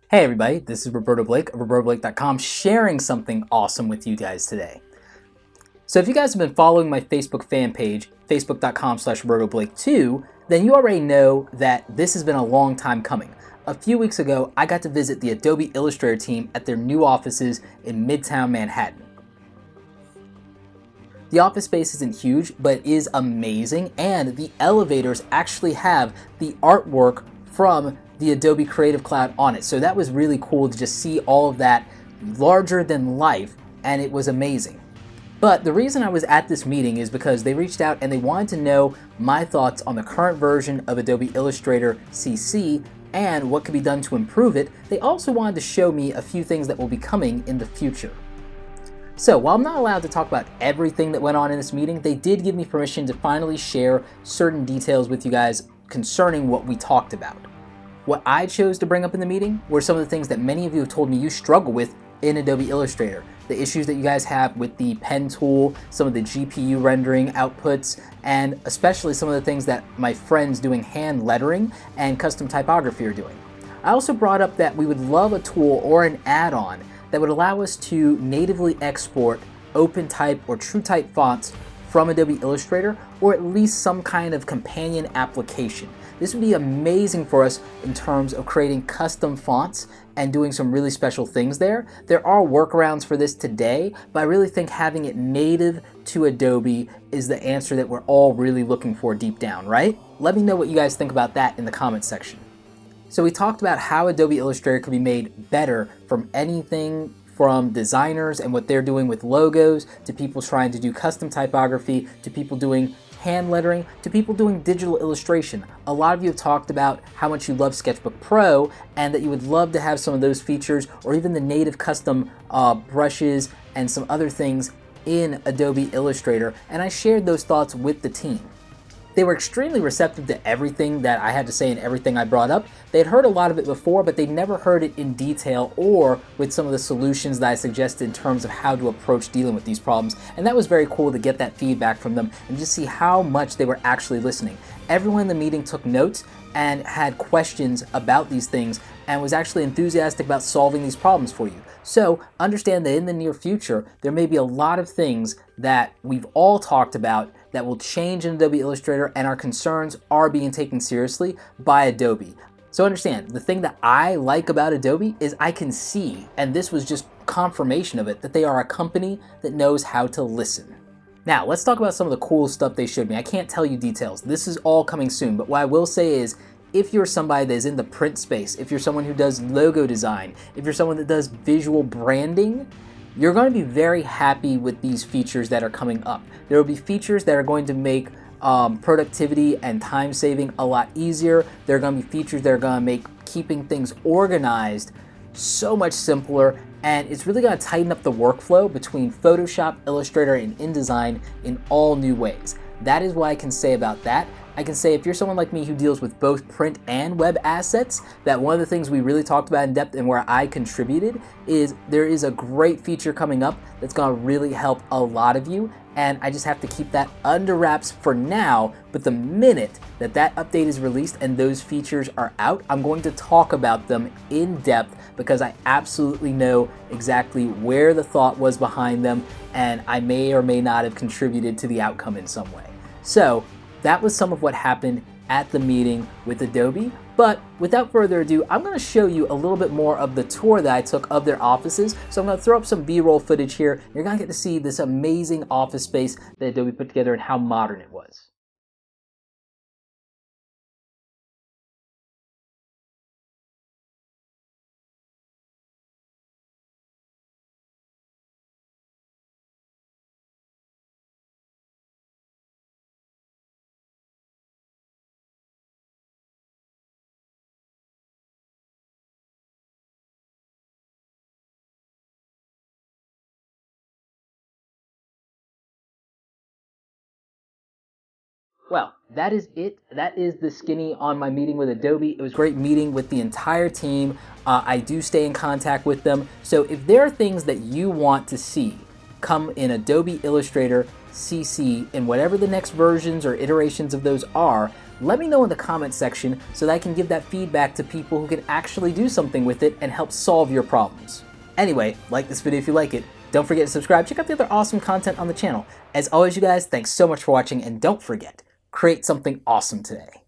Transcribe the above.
Hey everybody, this is Roberto Blake of RobertoBlake.com sharing something awesome with you guys today. So if you guys have been following my Facebook fan page, facebook.com/RobertoBlake2, then you already know that this has been a long time coming. A few weeks ago, I got to visit the Adobe Illustrator team at their new offices in Midtown Manhattan. The office space isn't huge, but is amazing, and the elevators actually have the artwork from the Adobe Creative Cloud on it. So that was really cool to just see all of that larger than life, and it was amazing. But the reason I was at this meeting is because they reached out and they wanted to know my thoughts on the current version of Adobe Illustrator CC and what could be done to improve it. They also wanted to show me a few things that will be coming in the future. So while I'm not allowed to talk about everything that went on in this meeting, they did give me permission to finally share certain details with you guys concerning what we talked about. What I chose to bring up in the meeting were some of the things that many of you have told me you struggle with in Adobe Illustrator. The issues that you guys have with the pen tool, some of the GPU rendering outputs, and especially some of the things that my friends doing hand lettering and custom typography are doing. I also brought up that we would love a tool or an add-on that would allow us to natively export OpenType or TrueType fonts from Adobe Illustrator, or at least some kind of companion application. This would be amazing for us in terms of creating custom fonts and doing some really special things there. There are workarounds for this today, but I really think having it native to Adobe is the answer that we're all really looking for deep down, right? Let me know what you guys think about that in the comments section. So we talked about how Adobe Illustrator could be made better from anything from designers and what they're doing with logos, to people trying to do custom typography, to people doing hand lettering, to people doing digital illustration. A lot of you have talked about how much you love Sketchbook Pro and that you would love to have some of those features or even the native custom brushes and some other things in Adobe Illustrator, and I shared those thoughts with the team. They were extremely receptive to everything that I had to say and everything I brought up. They'd heard a lot of it before, but they'd never heard it in detail or with some of the solutions that I suggested in terms of how to approach dealing with these problems. And that was very cool to get that feedback from them and just see how much they were actually listening. Everyone in the meeting took notes and had questions about these things and was actually enthusiastic about solving these problems for you. So understand that in the near future, there may be a lot of things that we've all talked about that will change in Adobe Illustrator, and our concerns are being taken seriously by Adobe. So understand, the thing that I like about Adobe is I can see, and this was just confirmation of it, that they are a company that knows how to listen. Now, let's talk about some of the cool stuff they showed me. I can't tell you details. This is all coming soon, but what I will say is, if you're somebody that is in the print space, if you're someone who does logo design, if you're someone that does visual branding, you're going to be very happy with these features that are coming up. There will be features that are going to make productivity and time saving a lot easier. There are going to be features that are going to make keeping things organized so much simpler, and it's really going to tighten up the workflow between Photoshop, Illustrator, and InDesign in all new ways. That is what I can say about that. I can say if you're someone like me who deals with both print and web assets, that one of the things we really talked about in depth and where I contributed is there is a great feature coming up that's going to really help a lot of you, and I just have to keep that under wraps for now. But the minute that that update is released and those features are out, I'm going to talk about them in depth because I absolutely know exactly where the thought was behind them, and I may or may not have contributed to the outcome in some way. So that was some of what happened at the meeting with Adobe. But without further ado, I'm going to show you a little bit more of the tour that I took of their offices. So I'm going to throw up some B-roll footage here. You're going to get to see this amazing office space that Adobe put together and how modern it was. Well, that is it. That is the skinny on my meeting with Adobe. It was great meeting with the entire team. I do stay in contact with them. So if there are things that you want to see come in Adobe Illustrator CC in whatever the next versions or iterations of those are, Let me know in the comments section so that I can give that feedback to people who can actually do something with it and help solve your problems. Anyway, like this video if you like it. Don't forget to subscribe. Check out the other awesome content on the channel. As always, you guys, thanks so much for watching, and don't forget, create something awesome today.